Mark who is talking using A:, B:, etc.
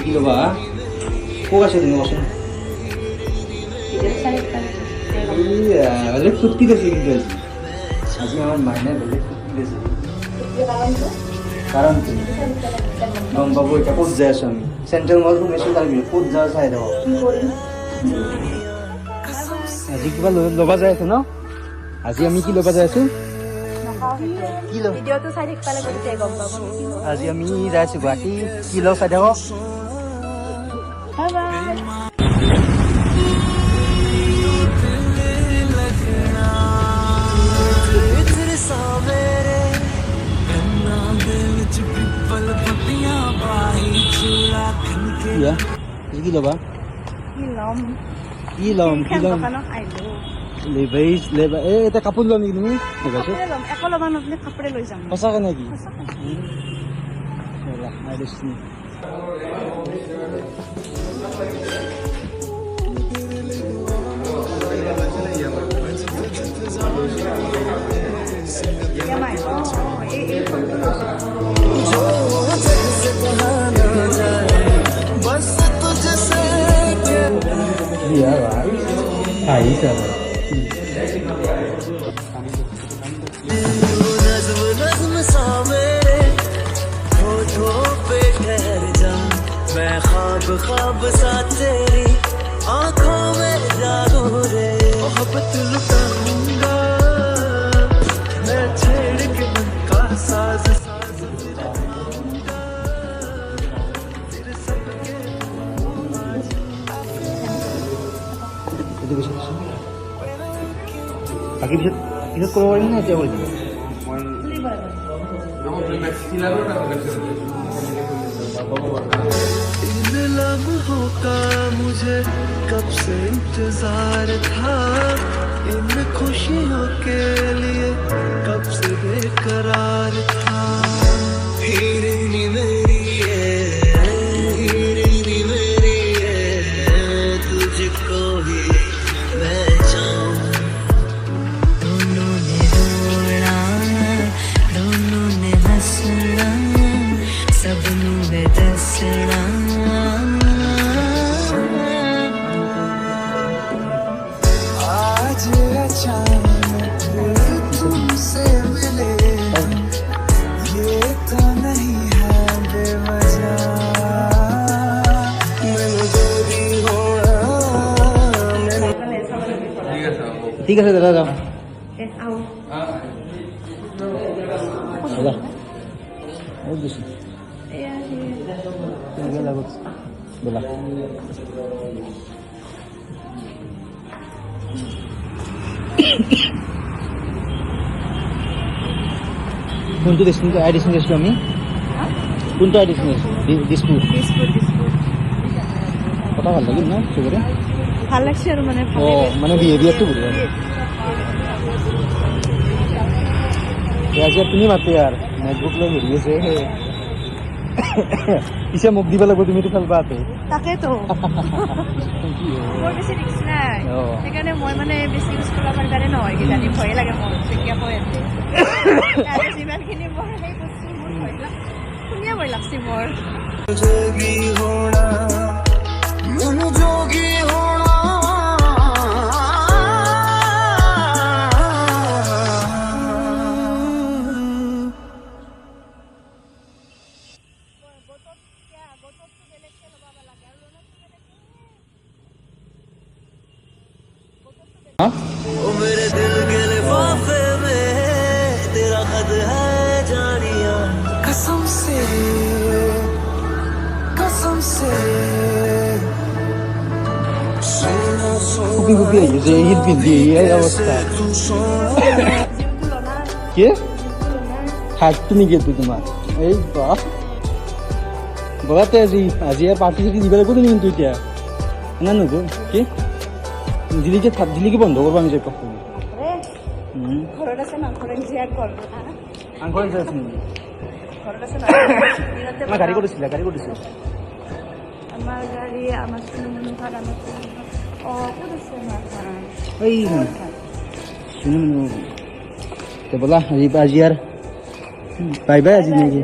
A: কি ল'বা ক'ত আছে তুমি কোৱাচোন বেলেগ ফূৰ্তি আছে কিন্তু আজি আমাৰ মাইনাই বেলেগ ফূৰ্তি আছে কাৰণ গম পাব এতিয়া ক'ত যাই আছো আমি চেণ্ট্ৰেল মল সোমাইছোঁ তাৰ ক'ত যাওঁ চাই দেখ আজি কিবা ল'বা যাই আছে ন আজি আমি কি ল'বা যাই আছো আজি আমি যাই আছো গুৱাহাটী কি লওঁ চাই দেখ কি ল'বা কি ল'ম এটা কাপোৰ লোৱা নেকি তুমি সঁচাকে নেকি
B: मैं ख्वाब सा तेरी आंखों में जागू रे मोहब्बत लुटाऊंगा मैं छेड़ के मन का साज
A: বাকী পিছত কৰিব পাৰিম নে এতিয়া কৰি দিম
B: इन लम्हों का मुझे कब से इंतजार था इन खुशियों के लिए कब से बेकरार था हीरे मेरी तुझको ही मैं चाहूं दोनों ने रोना दोनों ने हंसना सबनू है दसना आज अचानक तुमसे मिले ये तो नहीं है बेवजह मैंने जोगी होना
A: ঠিক আছে দাদা যাওঁ বহুত বেছি बोला কোনটো ডিস্ট্রিক্ট আইডিশন গেছিলো আমি কোনটো আইডিশন দিছপুৰ কথা ভাল লাগিল ন চবৰে
C: ভাল লাগছে আৰু মানে
A: মানে বিহেভিয়াৰটো বঢ়িয়া আজি তুমি মাতে यार নেটবুক লৈ ঘূৰি আছে পিছে মোক দিব লাগিব তুমিতো খেলবা
C: তাকেতো বৰ বেছি ৰিস্ক নাই সেইকাৰণে মই মানে বেছি ইউজ কৰিব পাৰিবাৰে নহয় কিজানি ভয়ে লাগে মোৰ তেতিয়া কৈ আছে আৰু যিমানখিনি মই সেই বস্তু মোৰ ভয় লাগে শুনিয়ে ভয় লাগছে মোৰ
B: जोगी होना मन जोगी होना ओ मेरे दिल के लिफाफे में तेरा खत है जानिया कसम से
A: কুপি কুপি আহিছে ঈদ পিন্ধি এই অৱস্থা কি হাতটো নেকি এইটো তোমাৰ এই বাপ বগাতে আজি আৰু পাৰ্টি চাৰ্টি দিব লাগিব তুমি কিন্তু এতিয়া নাই নহ'ব কি জিলিকি বন্ধ কৰিব আমি যে কাপোৰ
C: ঘৰত আছে মাংস ৰান্ধিয়াৰ ঘৰ
A: মাংস ৰান্ধি আছে নেকি
C: ঘৰত আছে
A: আমাৰ গাড়ী কৰিছিলে
C: আমাৰ গাড়ী আমাৰ ঘৰত আমাৰ ক'ত আছে
A: এই ব'লা আজি আৰু বাই বাই আজি নেকি